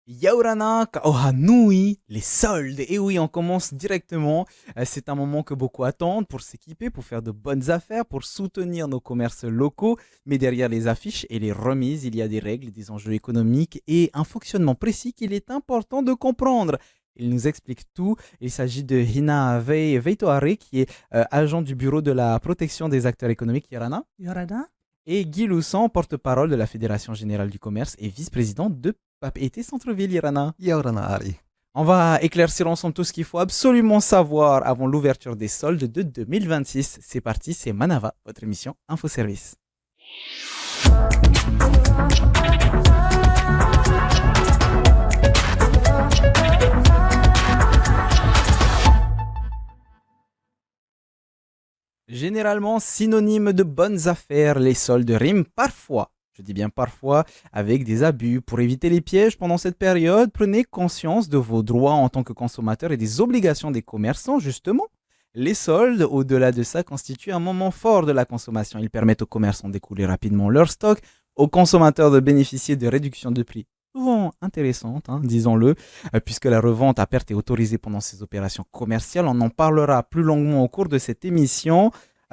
Yaurana Kaohanui, les soldes. Et oui, on commence directement. C'est un moment que beaucoup attendent pour s'équiper, pour faire de bonnes affaires, pour soutenir nos commerces locaux. Mais derrière les affiches et les remises, il y a des règles, des enjeux économiques et un fonctionnement précis qu'il est important de comprendre. Il nous explique tout. Il s'agit de Hina Veitoare, qui est agent du bureau de la protection des acteurs économiques, Yarana, Yorada? et Guy Loussan, porte-parole de la Fédération générale du commerce et vice-président de Papeete Centre-Ville, Yarana. Yaorana Ari. On va éclaircir ensemble tout ce qu'il faut absolument savoir avant l'ouverture des soldes de 2026. C'est parti, c'est Manava, votre émission Infoservice. Généralement synonyme de bonnes affaires, les soldes riment parfois, je dis bien parfois, avec des abus. Pour éviter les pièges pendant cette période, prenez conscience de vos droits en tant que consommateur et des obligations des commerçants, justement. Les soldes, au-delà de ça, constituent un moment fort de la consommation. Ils permettent aux commerçants d'écouler rapidement leur stock, aux consommateurs de bénéficier de réductions de prix souvent intéressantes, disons-le, puisque la revente à perte est autorisée pendant ces opérations commerciales. On en parlera plus longuement au cours de cette émission.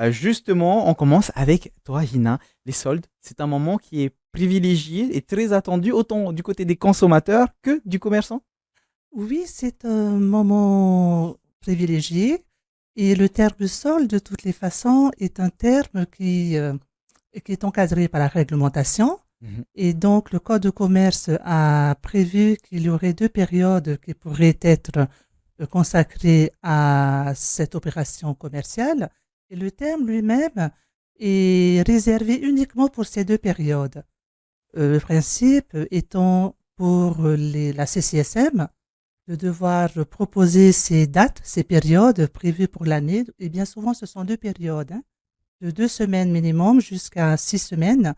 Justement, on commence avec toi, Hina. Les soldes, c'est un moment qui est privilégié et très attendu, autant du côté des consommateurs que du commerçant. Oui, c'est un moment privilégié et le terme solde, de toutes les façons, est un terme qui est encadré par la réglementation. Mhm. Et donc, le Code de commerce a prévu qu'il y aurait deux périodes qui pourraient être consacrées à cette opération commerciale. Et le terme lui-même est réservé uniquement pour ces deux périodes. Le principe étant pour la CCSM de devoir proposer ces dates, ces périodes prévues pour l'année. Et bien souvent, ce sont deux périodes, de 2 semaines minimum jusqu'à 6 semaines.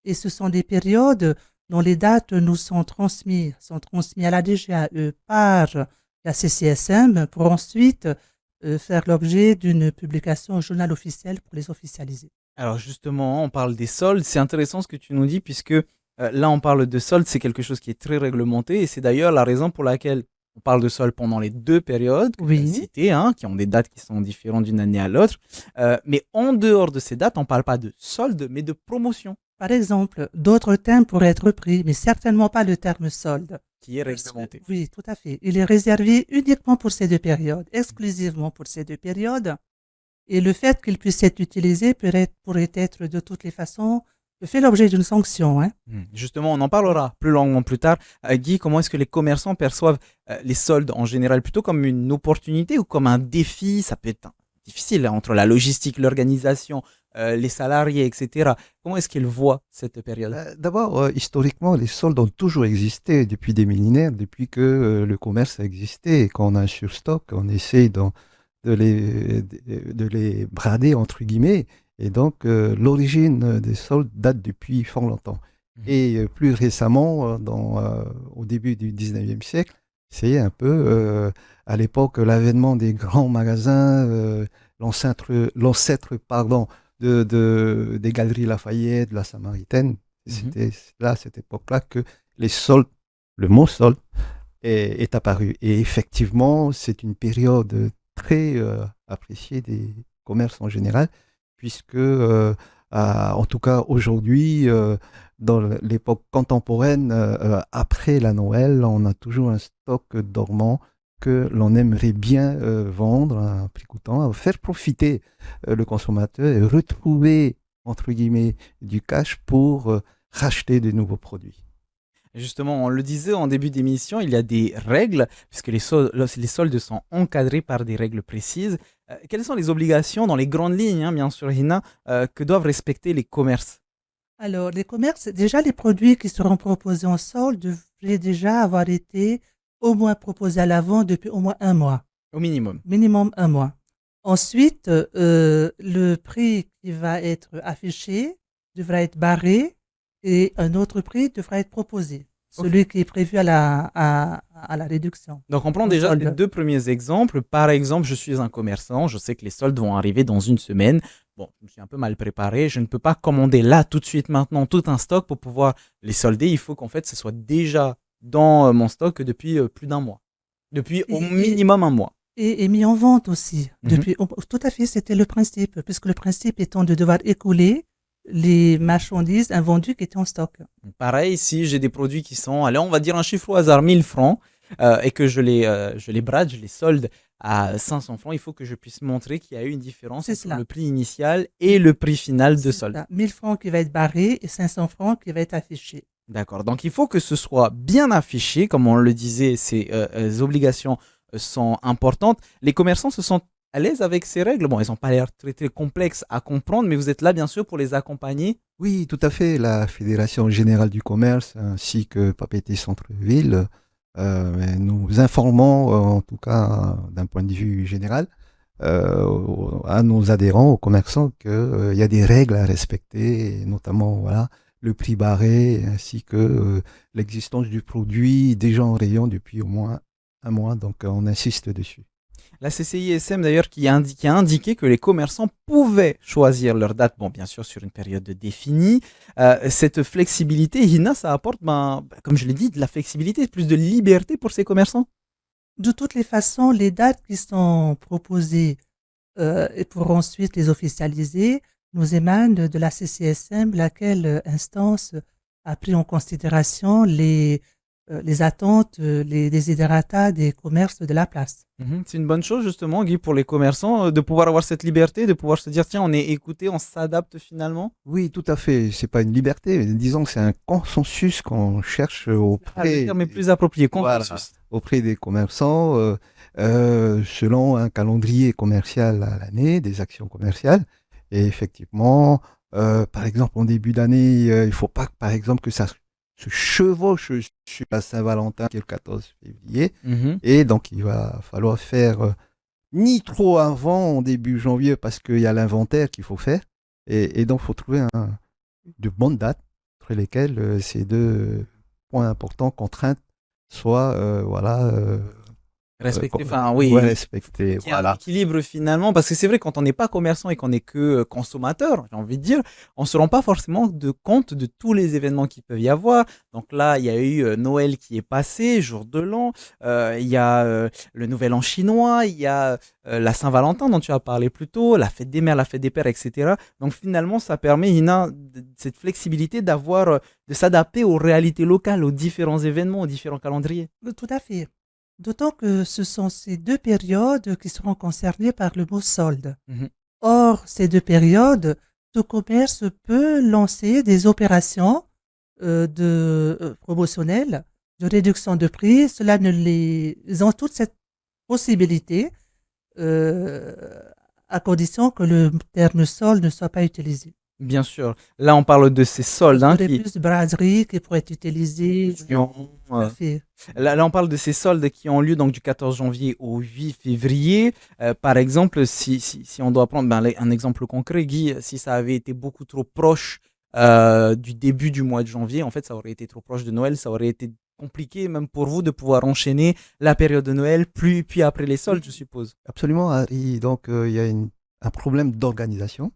Et ce sont des périodes dont les dates nous sont transmises à la DGAE par la CCSM pour ensuite faire l'objet d'une publication au journal officiel pour les officialiser. Alors justement, on parle des soldes. C'est intéressant ce que tu nous dis, puisque là, on parle de soldes, c'est quelque chose qui est très réglementé. Et c'est d'ailleurs la raison pour laquelle on parle de soldes pendant les deux périodes que tu as Oui. citées, qui ont des dates qui sont différentes d'une année à l'autre. Mais en dehors de ces dates, on ne parle pas de soldes, mais de promotion Par exemple, d'autres termes pourraient être pris, mais certainement pas le terme solde. qui est réglementée. Oui, tout à fait. Il est réservé uniquement pour ces deux périodes, exclusivement pour ces deux périodes. Et le fait qu'il puisse être utilisé pourrait être de toutes les façons fait l'objet d'une sanction. Justement, on en parlera plus longuement plus tard. Guy, comment est-ce que les commerçants perçoivent les soldes en général, plutôt comme une opportunité ou comme un défi? Ça peut être difficile entre la logistique, l'organisation, les salariés, etc. Comment est-ce qu'ils voient cette période? D'abord, historiquement, les soldes ont toujours existé depuis des millénaires, depuis que le commerce a existé. Et quand on a un surstock, on essaie de les brader, entre guillemets. Et donc, l'origine des soldes date depuis fort longtemps. Et plus récemment, au début du 19e siècle, c'est un peu, à l'époque, l'avènement des grands magasins, l'ancêtre, pardon, des Galeries Lafayette, de la Samaritaine. C'était là, à cette époque-là, que les soldes, le mot solde, est apparu. Et effectivement, c'est une période très appréciée des commerces en général, puisque, en tout cas aujourd'hui, dans l'époque contemporaine, après la Noël, on a toujours un stock dormant que l'on aimerait bien vendre à un prix coûtant, faire profiter le consommateur et retrouver, entre guillemets, du cash pour racheter de nouveaux produits. Justement, on le disait en début d'émission, il y a des règles, puisque les soldes sont encadrés par des règles précises. Quelles sont les obligations dans les grandes lignes, bien sûr, Hina, que doivent respecter les commerces? Alors, les commerces, déjà, les produits qui seront proposés en solde devraient déjà avoir été au moins proposés à l'avant depuis au moins un mois, Au minimum. minimum un mois. Ensuite, le prix qui va être affiché devra être barré et un autre prix devra être proposé, celui qui est prévu à la réduction. Donc, on prend Au déjà solde. les deux premiers exemples. Par exemple, je suis un commerçant, je sais que les soldes vont arriver dans une semaine. Bon, je me suis un peu mal préparé, je ne peux pas commander là, tout de suite, maintenant, tout un stock pour pouvoir les solder. Il faut qu'en fait, ce soit déjà dans mon stock depuis plus d'un mois. Depuis au minimum un mois. Et mis en vente aussi. Tout à fait, c'était le principe, puisque le principe étant de devoir écouler les marchandises invendues qui étaient en stock. Pareil, si j'ai des produits qui sont, allez, on va dire un chiffre au hasard, 1000 francs, et que je les brade, je les solde à 500 francs, il faut que je puisse montrer qu'il y a eu une différence entre le prix initial et le prix final de solde. Ça. 1000 francs qui va être barré et 500 francs qui va être affiché. D'accord, donc il faut que ce soit bien affiché, comme on le disait, ces obligations sont importantes. Les commerçants se sentent à l'aise avec ces règles. Bon, elles n'ont pas l'air très, très complexes à comprendre, mais vous êtes là, bien sûr, pour les accompagner. Oui, tout à fait. La Fédération générale du commerce ainsi que Papeete Centre-Ville, nous informons, en tout cas d'un point de vue général, à nos adhérents, aux commerçants, qu'il y a des règles à respecter, et notamment voilà, le prix barré ainsi que l'existence du produit déjà en rayon depuis au moins un mois. Donc on insiste dessus. La CCISM d'ailleurs qui a indiqué que les commerçants pouvaient choisir leur date, bon bien sûr sur une période définie. Cette flexibilité, Hina, ça apporte, comme je l'ai dit, de la flexibilité, plus de liberté pour ces commerçants. De toutes les façons, les dates qui sont proposées et pour ensuite les officialiser nous émanent de la CCSM, laquelle instance a pris en considération les attentes, les desiderata des commerces de la place. C'est une bonne chose justement, Guy, pour les commerçants, de pouvoir avoir cette liberté, de pouvoir se dire tiens, on est écouté, on s'adapte finalement. Oui, tout à fait. C'est pas une liberté, mais disons que c'est un consensus qu'on cherche auprès. Le terme est plus approprié, consensus. Voilà, auprès des commerçants, selon un calendrier commercial à l'année, des actions commerciales. Et effectivement, par exemple, en début d'année, il ne faut pas, par exemple, que ça se chevauche sur la Saint-Valentin qui est le 14 février. Et donc, il va falloir faire ni trop avant, en début janvier, parce qu'il y a l'inventaire qu'il faut faire. Et donc, il faut trouver de bonnes dates entre lesquelles ces deux points importants, contraintes, soient respecter, respecter, voilà. Un équilibre finalement, parce que c'est vrai quand on n'est pas commerçant et qu'on n'est que consommateur, j'ai envie de dire, on se rend pas forcément compte de tous les événements qu'il peut y avoir. Donc là, il y a eu Noël qui est passé, jour de l'an, il y a le Nouvel An chinois, il y a la Saint-Valentin dont tu as parlé plus tôt, la fête des mères, la fête des pères, etc. Donc finalement, ça permet, Hina, cette flexibilité de s'adapter aux réalités locales, aux différents événements, aux différents calendriers. Tout à fait. D'autant que ce sont ces deux périodes qui seront concernées par le mot solde. Or, ces deux périodes, tout commerce peut lancer des opérations promotionnelles, de réduction de prix. Cela ils ont toute cette possibilité à condition que le terme solde ne soit pas utilisé. Bien sûr. Là, on parle de ces soldes. Il y aurait plus de braderies qui pourraient être utilisées. Là, on parle de ces soldes qui ont lieu donc du 14 janvier au 8 février. Par exemple, si on doit prendre un exemple concret, Guy, si ça avait été beaucoup trop proche du début du mois de janvier, en fait, ça aurait été trop proche de Noël, ça aurait été compliqué même pour vous de pouvoir enchaîner la période de Noël, puis après les soldes, je suppose. Absolument, Harry. Donc, il y a un problème d'organisation.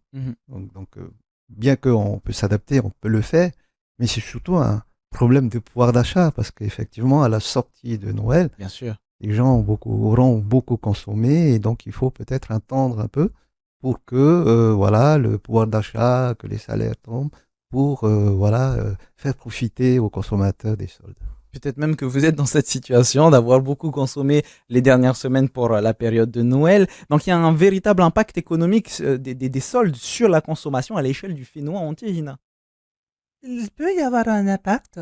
Donc bien qu'on peut s'adapter, on peut le faire, mais c'est surtout un problème de pouvoir d'achat, parce qu'effectivement, à la sortie de Noël, bien sûr, les gens auront beaucoup consommé, et donc il faut peut-être attendre un peu pour que le pouvoir d'achat, que les salaires tombent, pour faire profiter aux consommateurs des soldes. Peut-être même que vous êtes dans cette situation d'avoir beaucoup consommé les dernières semaines pour la période de Noël. Donc, il y a un véritable impact économique des soldes sur la consommation à l'échelle du Fénois entier, Hina. Il peut y avoir un impact.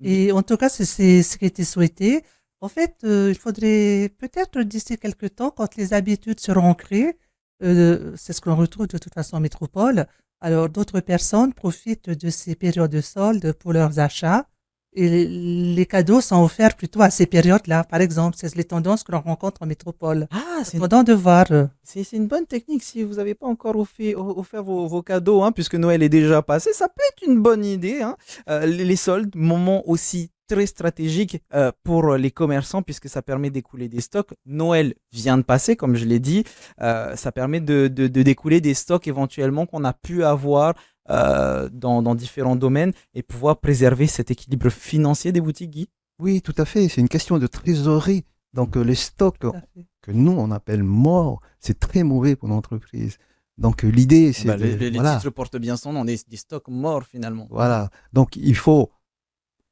Et en tout cas, c'est ce qui était souhaité. En fait, il faudrait peut-être d'ici quelques temps, quand les habitudes seront ancrées, c'est ce qu'on retrouve de toute façon en métropole, alors d'autres personnes profitent de ces périodes de soldes pour leurs achats. Et les cadeaux sont offerts plutôt à ces périodes-là, par exemple. C'est les tendances que l'on rencontre en métropole. C'est de voir. C'est une bonne technique. Si vous n'avez pas encore offert vos cadeaux, puisque Noël est déjà passé, ça peut être une bonne idée. Les soldes, moment aussi très stratégique pour les commerçants, puisque ça permet d'écouler des stocks. Noël vient de passer, comme je l'ai dit. Ça permet de découler des stocks éventuellement qu'on a pu avoir dans différents domaines et pouvoir préserver cet équilibre financier des boutiques, Guy? Oui, tout à fait. C'est une question de trésorerie. Donc, les stocks Tout à fait. que nous, on appelle morts, c'est très mauvais pour l'entreprise. Donc, l'idée, c'est Bah, de. les Voilà. titres portent bien son nom, des stocks morts finalement. Voilà. Donc, il faut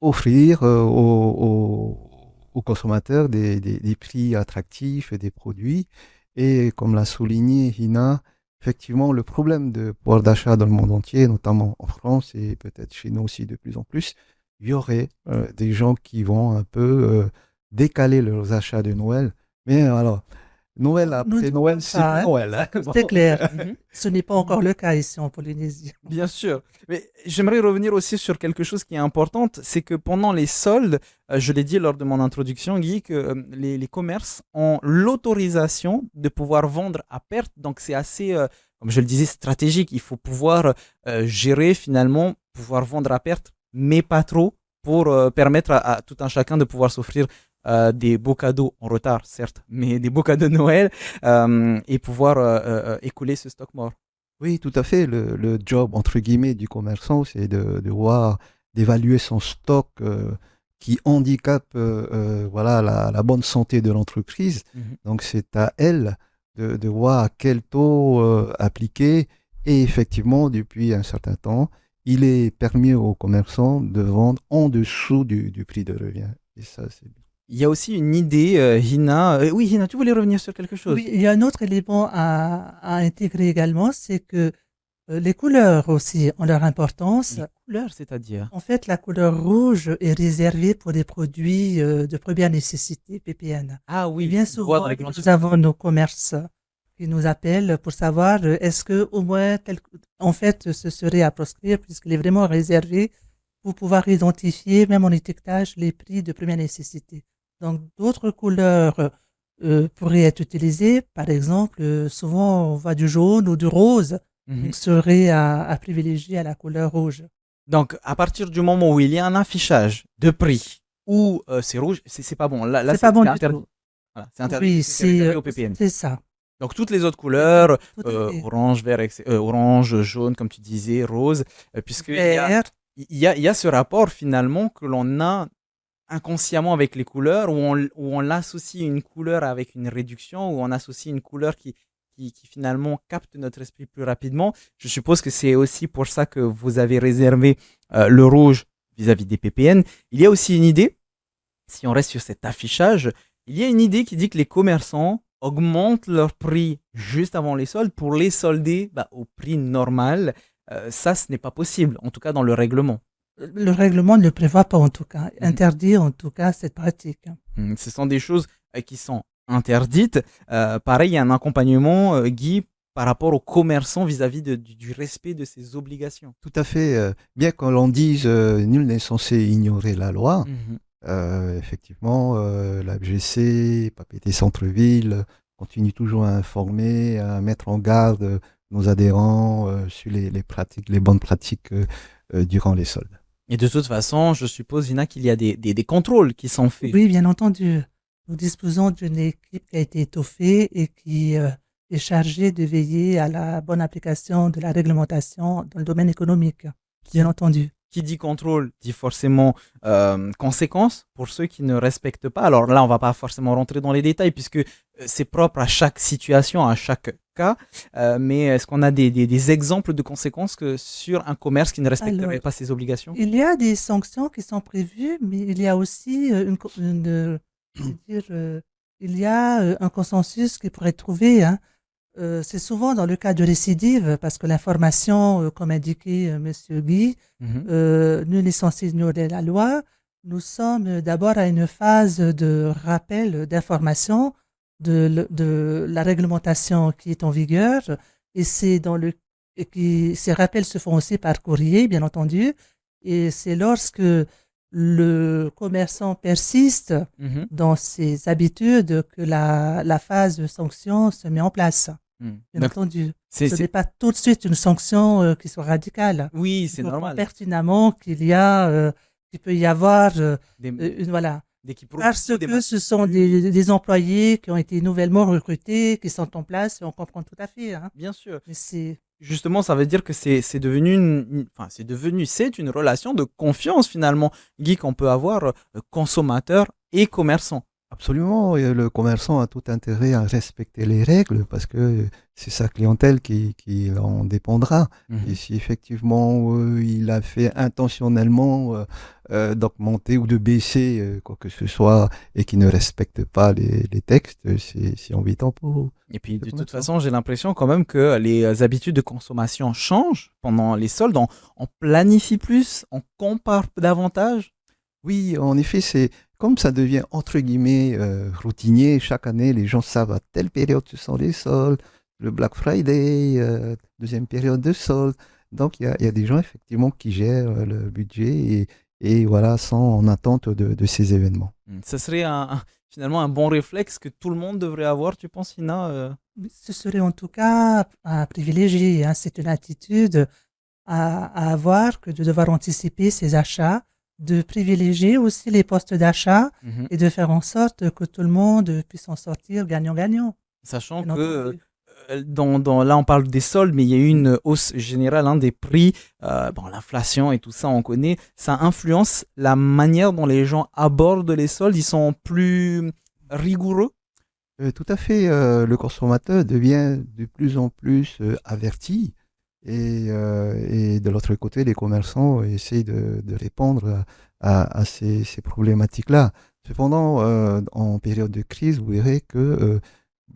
offrir aux consommateurs des prix attractifs et des produits. Et comme l'a souligné Hina, effectivement, le problème de pouvoir d'achat dans le monde entier, notamment en France et peut-être chez nous aussi de plus en plus, il y aurait des gens qui vont un peu décaler leurs achats de Noël. Mais alors, Noël Nous après disons Noël, c'est ça, plus hein. Noël. Hein. C'est clair. Mhm. Ce n'est pas encore le cas ici en Polynésie. Bien sûr. Mais j'aimerais revenir aussi sur quelque chose qui est important, c'est que pendant les soldes, je l'ai dit lors de mon introduction, Guy, que les commerces ont l'autorisation de pouvoir vendre à perte. Donc c'est assez, comme je le disais, stratégique. Il faut pouvoir gérer finalement, pouvoir vendre à perte, mais pas trop, pour permettre à tout un chacun de pouvoir s'offrir des beaux cadeaux en retard, certes, mais des beaux cadeaux de Noël et pouvoir écouler ce stock mort. Oui, tout à fait. Le job, entre guillemets, du commerçant, c'est de voir, d'évaluer son stock qui handicape voilà, la bonne santé de l'entreprise. Mhm. Donc, c'est à elle de voir à quel taux appliquer. Et effectivement, depuis un certain temps, il est permis aux commerçants de vendre en dessous du prix de revient. Et ça, c'est bien. Il y a aussi une idée, Hina. Oui, Hina, tu voulais revenir sur quelque chose? Oui, il y a un autre élément à intégrer également, c'est que les couleurs aussi ont leur importance. Les couleurs, c'est-à-dire? En fait, la couleur rouge est réservée pour des produits de première nécessité, PPN. Ah Et oui, bien on voit souvent, dans les grandes nous avons nos commerces qui nous appellent pour savoir est-ce que au moins, en fait, ce serait à proscrire puisqu'il est vraiment réservé pour pouvoir identifier, même en étiquetage, les prix de première nécessité. Donc, d'autres couleurs pourraient être utilisées. Par exemple, souvent, on voit du jaune ou du rose, Mhm. donc serait à privilégier à la couleur rouge. Donc, à partir du moment où il y a un affichage de prix où c'est rouge, c'est pas bon. Là C'est pas bon c'est du interdit. tout. Voilà, c'est interdit Oui, puisque c'est réservé au PPN. c'est ça. Donc, toutes les autres couleurs, Tout à fait. orange, vert, orange, jaune, comme tu disais, rose, puisqu'Vert, il y a ce rapport finalement que l'on a inconsciemment avec les couleurs, où on associe une couleur avec une réduction, où on associe une couleur qui finalement capte notre esprit plus rapidement. Je suppose que c'est aussi pour ça que vous avez réservé le rouge vis-à-vis des PPN. Il y a aussi une idée, si on reste sur cet affichage, il y a une idée qui dit que les commerçants augmentent leur prix juste avant les soldes pour les solder au prix normal. Ça, ce n'est pas possible, en tout cas dans le règlement. le règlement ne le prévoit pas en tout cas, Mhm. interdit en tout cas cette pratique. Ce sont des choses qui sont interdites. Pareil, il y a un accompagnement, Guy, par rapport aux commerçants vis-à-vis du respect de ses obligations. Tout à fait. Bien qu'on l'on dise, nul n'est censé ignorer la loi. Mhm. Effectivement, la FGC, Papeete Centre-Ville, continue toujours à informer, à mettre en garde nos adhérents sur les pratiques, les bonnes pratiques durant les soldes. Et de toute façon, je suppose, Ina, qu'il y a des contrôles qui sont faits. Oui, bien entendu. Nous disposons d'une équipe qui a été étoffée et qui est chargée de veiller à la bonne application de la réglementation dans le domaine économique, bien entendu. Qui dit contrôle dit forcément conséquences pour ceux qui ne respectent pas. Alors là, on va pas forcément rentrer dans les détails puisque c'est propre à chaque situation, à chaque cas. Mais est-ce qu'on a des exemples de conséquences sur un commerce qui ne respecterait Alors, pas ses obligations? il y a des sanctions qui sont prévues, mais il y a aussi je veux dire, il y a un consensus qui pourrait être trouvé, hein. C'est souvent dans le cas de récidive, parce que l'information, comme indiqué Monsieur Guy, Mhm. nul n'est censé ignorer la loi. Nous sommes d'abord à une phase de rappel d'information de la réglementation qui est en vigueur, et ces rappels se font aussi par courrier, bien entendu, et c'est lorsque le commerçant persiste Mhm. dans ses habitudes que la phase de sanction se met en place. Mhm. Bien Donc, entendu. c'est, Ce c'est- n'est pas tout de suite une sanction qui soit radicale. oui, Il c'est comprend normal. pertinemment qu'il peut y avoir Des- voilà, Dès qu'ils Parce profitent des que ce sont malus, des employés qui ont été nouvellement recrutés, qui sont en place, et on comprend tout à fait, hein. bien sûr. Mais c'est Justement, ça veut dire que c'est devenu enfin, c'est une relation de confiance finalement, Guy, qu'on peut avoir consommateur et commerçant. Absolument, et le commerçant a tout intérêt à respecter les règles parce que c'est sa clientèle qui en dépendra. Et Mhm. si effectivement il a fait intentionnellement d'augmenter ou de baisser quoi que ce soit et qui ne respecte pas les textes, c'est embêtant pour Et puis, le de toute commerçant. façon, j'ai l'impression quand même que les habitudes de consommation changent pendant les soldes. On planifie plus, on compare davantage. Oui, en effet, c'est comme ça devient entre guillemets routinier. Chaque année, les gens savent à telle période ce sont les soldes, le Black Friday, deuxième période de soldes. Donc, il y a des gens effectivement qui gèrent le budget et voilà, sont en attente de ces événements. Ce serait finalement un bon réflexe que tout le monde devrait avoir, tu penses, Ina ce serait en tout cas à privilégier, hein. C'est une attitude à avoir que de devoir anticiper ses achats, de privilégier aussi les postes d'achat Mhm. et de faire en sorte que tout le monde puisse en sortir gagnant-gagnant, Sachant bien que entendu. là, on parle des soldes, mais il y a eu une hausse générale des prix. Bon, l'inflation et tout ça, on connaît. Ça influence la manière dont les gens abordent les soldes. Ils sont plus rigoureux. Tout à fait, le consommateur devient de plus en plus averti et de l'autre côté, les commerçants essaient de répondre à ces problématiques-là. Cependant, en période de crise, vous verrez que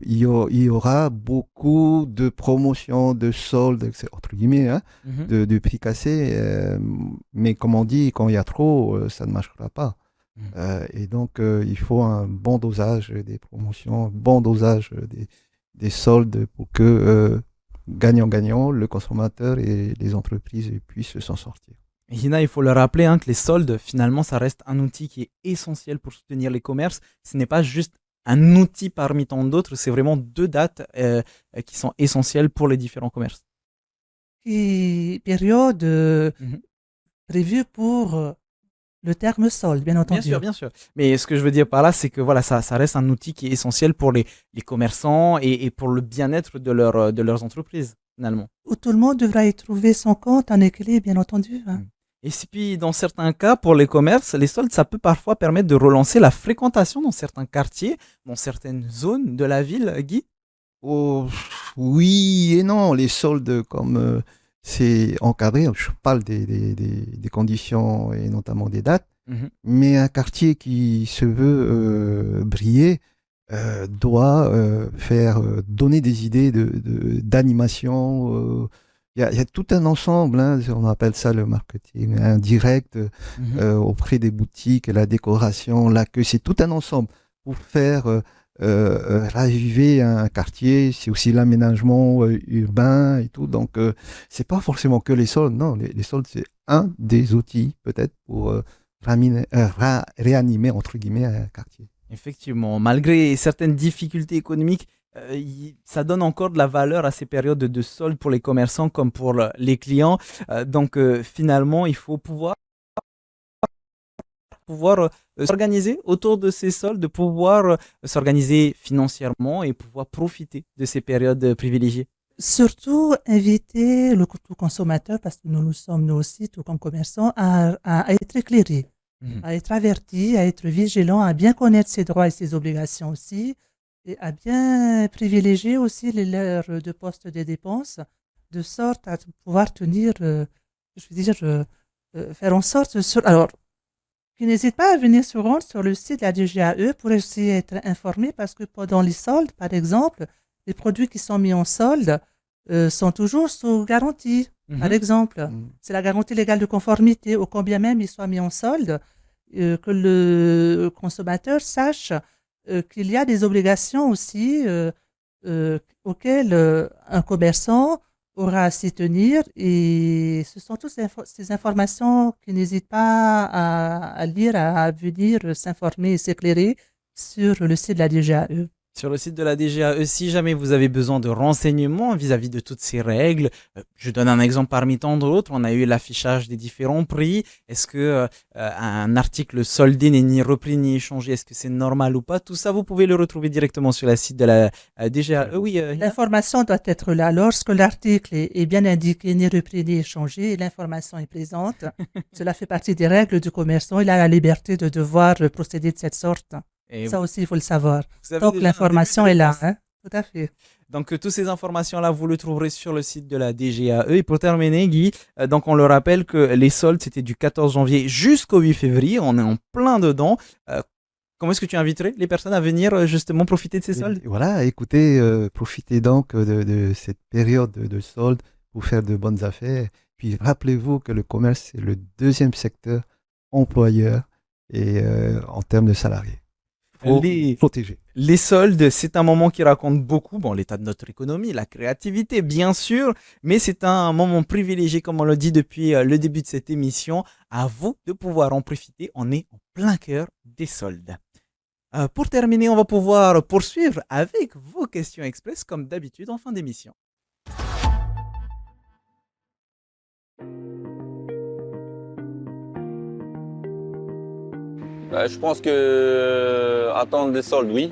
il y aura beaucoup de promotions, de soldes, entre guillemets, hein, Mhm. de prix cassés, mais comme on dit, quand il y a trop, ça ne marchera pas. Mhm. Et donc, il faut un bon dosage des promotions, un bon dosage des soldes pour que, gagnant-gagnant, le consommateur et les entreprises puissent s'en sortir. Et Hina, il faut le rappeler que les soldes, finalement, ça reste un outil qui est essentiel pour soutenir les commerces. Ce n'est pas juste un outil parmi tant d'autres, c'est vraiment deux dates qui sont essentielles pour les différents commerces. Et période Mhm. prévue pour le terme solde, bien Bien entendu. sûr, bien sûr. Mais ce que je veux dire par là, c'est que voilà, ça reste un outil qui est essentiel pour les commerçants et pour le bien-être de leurs entreprises, finalement. Où tout le monde devra y trouver son compte en équilibre, bien entendu, hein. Mm. Et si puis, dans certains cas, pour les commerces, les soldes, ça peut parfois permettre de relancer la fréquentation dans certains quartiers, dans certaines zones de la ville, Guy. Oh, oui et non, les soldes, comme c'est encadré, je parle des conditions et notamment des dates, Mhm. mais un quartier qui se veut briller doit faire donner des idées d'animation. Il y a tout un ensemble, hein, on appelle ça le marketing indirect Mhm. auprès des boutiques, la décoration, l'accueil, c'est tout un ensemble pour faire raviver un quartier, c'est aussi l'aménagement urbain et tout. Donc, c'est pas forcément que les soldes, non, les soldes, c'est un des outils peut-être pour réanimer, entre guillemets, un quartier. Effectivement, malgré certaines difficultés économiques, ça donne encore de la valeur à ces périodes de soldes pour les commerçants comme pour les clients. Donc, finalement, il faut pouvoir s'organiser autour de ces soldes, de pouvoir s'organiser financièrement et pouvoir profiter de ces périodes privilégiées. Surtout, inviter le tout consommateur, parce que nous le sommes nous aussi, tout comme commerçants, à être éclairé, Mhm. à être averti, à être vigilant, à bien connaître ses droits et ses obligations aussi, et à bien privilégier aussi les leurs de poste des dépenses, de sorte à pouvoir tenir, je veux dire, faire en sorte, alors, qui n'hésite pas à venir se rendre sur le site de la DGAE pour aussi être informé, parce que pendant les soldes, par exemple, les produits qui sont mis en solde sont toujours sous garantie. Par Mhm. exemple, Mm. c'est la garantie légale de conformité, ou combien même ils soient mis en solde, que le consommateur sache qu'il y a des obligations aussi auxquelles un commerçant aura à s'y tenir, et ce sont toutes ces informations qu'il n'hésite pas à lire, à venir s'informer et s'éclairer sur le site de la DGAE. Sur le site de la DGAE, si jamais vous avez besoin de renseignements vis-à-vis de toutes ces règles, je donne un exemple parmi tant d'autres. On a eu l'affichage des différents prix. Est-ce que un article soldé n'est ni repris ni échangé, est-ce que c'est normal ou pas? Tout ça, vous pouvez le retrouver directement sur le site de la DGAE. Oui, L'information doit être là. Lorsque l'article est bien indiqué, ni repris ni échangé, et l'information est présente. Cela fait partie des règles du commerçant. Il a la liberté de devoir procéder de cette sorte. et Ça aussi, il faut le savoir. vous avez Donc, déjà un l'information début est de là. réponse. Hein? Tout à fait. Donc, toutes ces informations-là, vous le trouverez sur le site de la DGAE. Et pour terminer, Guy, donc on le rappelle que les soldes, c'était du 14 janvier jusqu'au 8 février. On est en plein dedans. Comment est-ce que tu inviterais les personnes à venir justement profiter de ces soldes? Et voilà, écoutez, profitez donc de cette période de solde pour faire de bonnes affaires. Puis rappelez-vous que le commerce, c'est le deuxième secteur employeur et en termes de salariés. Faut Les, protéger. les soldes, c'est un moment qui raconte beaucoup, bon, l'état de notre économie, la créativité, bien sûr, mais c'est un moment privilégié, comme on le dit depuis le début de cette émission. À vous de pouvoir en profiter. On est en plein cœur des soldes. Pour terminer, on va pouvoir poursuivre avec vos questions express, comme d'habitude en fin d'émission. Je pense que attendre des soldes, oui.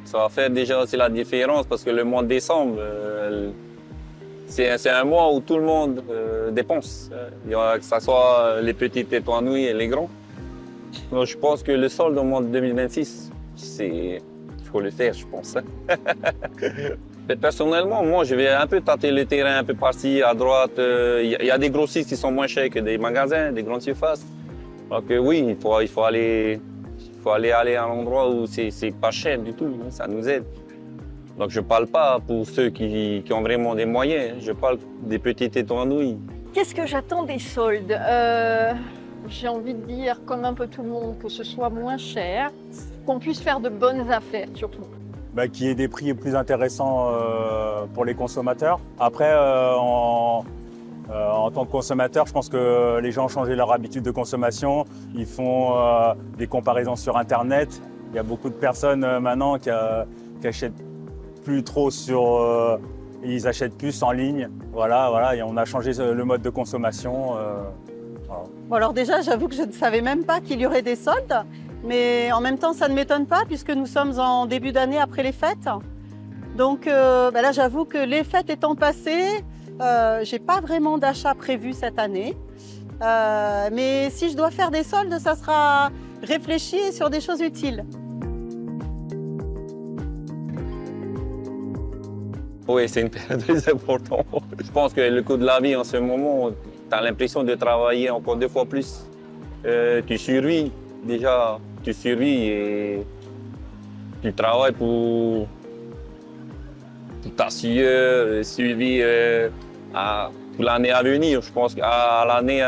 Ça va faire déjà aussi la différence parce que le mois de décembre, c'est un mois où tout le monde dépense. Que ce soit les petites étoiles et les grands. Donc, je pense que le solde au mois de 2026, il faut le faire, je pense. Mais personnellement, moi, je vais un peu tâter le terrain un peu par-ci, à droite. Il y a des grossistes qui sont moins chers que des magasins, des grandes surfaces. Donc oui, il faut aller à un endroit où c'est pas cher du tout, hein, ça nous aide. Donc je parle pas pour ceux qui ont vraiment des moyens, je parle des petites étoiles. Qu'est-ce que j'attends des soldes? J'ai envie de dire, comme un peu tout le monde, que ce soit moins cher, qu'on puisse faire de bonnes affaires surtout. Qu'il y ait des prix plus intéressants pour les consommateurs. Après, en tant que consommateur, je pense que les gens ont changé leur habitude de consommation. Ils font des comparaisons sur Internet. Il y a beaucoup de personnes maintenant qui achètent plus trop ils achètent plus en ligne. Voilà, et on a changé le mode de consommation. Voilà. Bon, alors déjà, j'avoue que je ne savais même pas qu'il y aurait des soldes. Mais en même temps, ça ne m'étonne pas puisque nous sommes en début d'année après les fêtes. Donc là, j'avoue que les fêtes étant passées, j'ai pas vraiment d'achat prévu cette année. Mais si je dois faire des soldes, ça sera réfléchi sur des choses utiles. Oui, c'est une période très importante. Je pense que le coût de la vie en ce moment, tu as l'impression de travailler encore 2 fois plus. Tu survis déjà, tu survis et tu travailles pour t'assurer suivi pour l'année à venir. Je pense qu'à l'année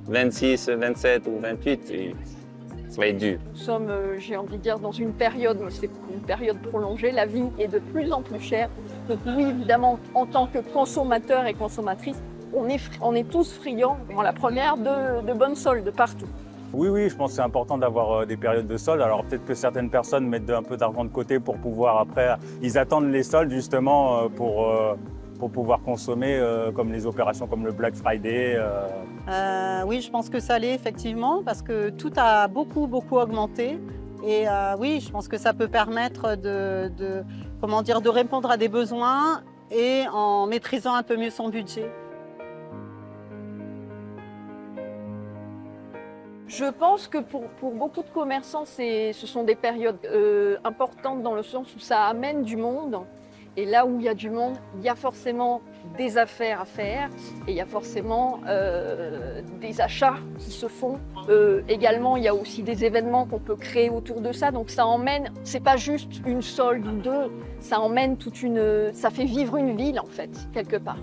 26, 27 ou 28, ça va être dur. Nous sommes, j'ai envie de dire, dans une période, mais c'est une période prolongée, la vie est de plus en plus chère. Donc oui, évidemment, en tant que consommateur et consommatrice, on est tous friands, la première, de bonnes soldes partout. Oui, je pense que c'est important d'avoir des périodes de soldes. Alors peut-être que certaines personnes mettent un peu d'argent de côté pour pouvoir après, ils attendent les soldes justement pour pouvoir consommer comme les opérations comme le Black Friday. Oui, je pense que ça l'est effectivement parce que tout a beaucoup augmenté. Et oui, je pense que ça peut permettre de répondre à des besoins et en maîtrisant un peu mieux son budget. Je pense que pour beaucoup de commerçants, ce sont des périodes importantes dans le sens où ça amène du monde. Et là où il y a du monde, il y a forcément des affaires à faire et il y a forcément des achats qui se font. Également, il y a aussi des événements qu'on peut créer autour de ça. Donc ça emmène, c'est pas juste une solde ou deux, ça emmène ça fait vivre une ville en fait, quelque part.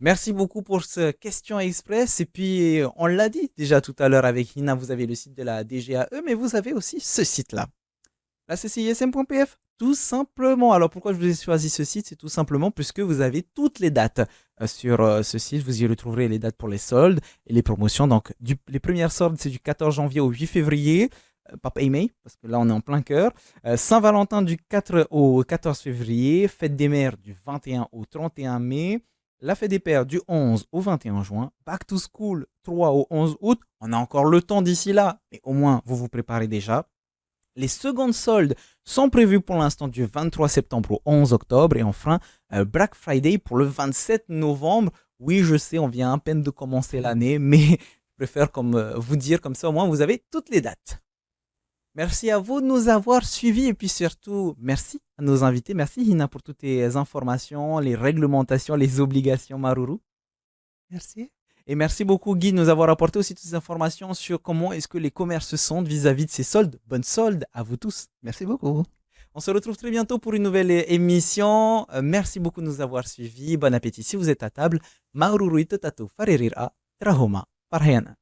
Merci beaucoup pour ce question express. Et puis, on l'a dit déjà tout à l'heure avec Hina, vous avez le site de la DGAE, mais vous avez aussi ce site-là, la ccism.pf, tout simplement. Alors, pourquoi je vous ai choisi ce site? C'est tout simplement puisque vous avez toutes les dates sur ce site. Vous y retrouverez les dates pour les soldes et les promotions. Donc, les premières soldes, c'est du 14 janvier au 8 février. Papa Aimé, parce que là on est en plein cœur. Saint-Valentin du 4 au 14 février, fête des mères du 21 au 31 mai, la fête des pères du 11 au 21 juin, Back to School 3 au 11 août. On a encore le temps d'ici là, mais au moins vous vous préparez déjà. Les secondes soldes sont prévues pour l'instant du 23 septembre au 11 octobre et enfin Black Friday pour le 27 novembre. Oui, je sais, on vient à peine de commencer l'année, mais je préfère vous dire comme ça, au moins vous avez toutes les dates. Merci à vous de nous avoir suivis et puis surtout, merci à nos invités. Merci Hina pour toutes tes informations, les réglementations, les obligations Maruru. Merci. Et merci beaucoup Guy de nous avoir apporté aussi toutes ces informations sur comment est-ce que les commerces se sentent vis-à-vis de ces soldes. Bonnes soldes à vous tous. Merci beaucoup. On se retrouve très bientôt pour une nouvelle émission. Merci beaucoup de nous avoir suivis. Bon appétit si vous êtes à table. Maruru itatato faririra trahoma parhayana.